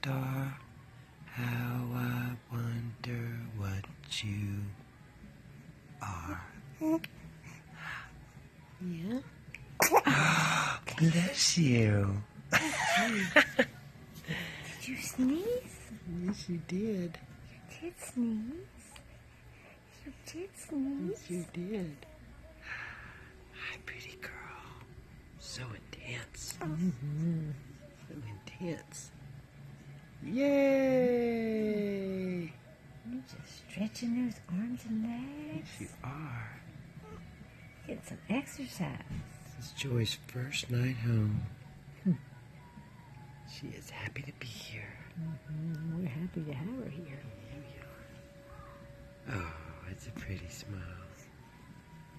star. How I wonder what you are. Yeah? Bless you. Did you sneeze? Yes, you did. You did sneeze. You did sneeze. Yes, you did. Hi, pretty girl. So intense. Mm-hmm. So intense. Yay! You're just stretching those arms and legs. Yes, you are. Get some exercise. This is Joy's first night home. She is happy to be here. Mm-hmm. We're happy to have her here. Here we are. Oh, it's a pretty smile.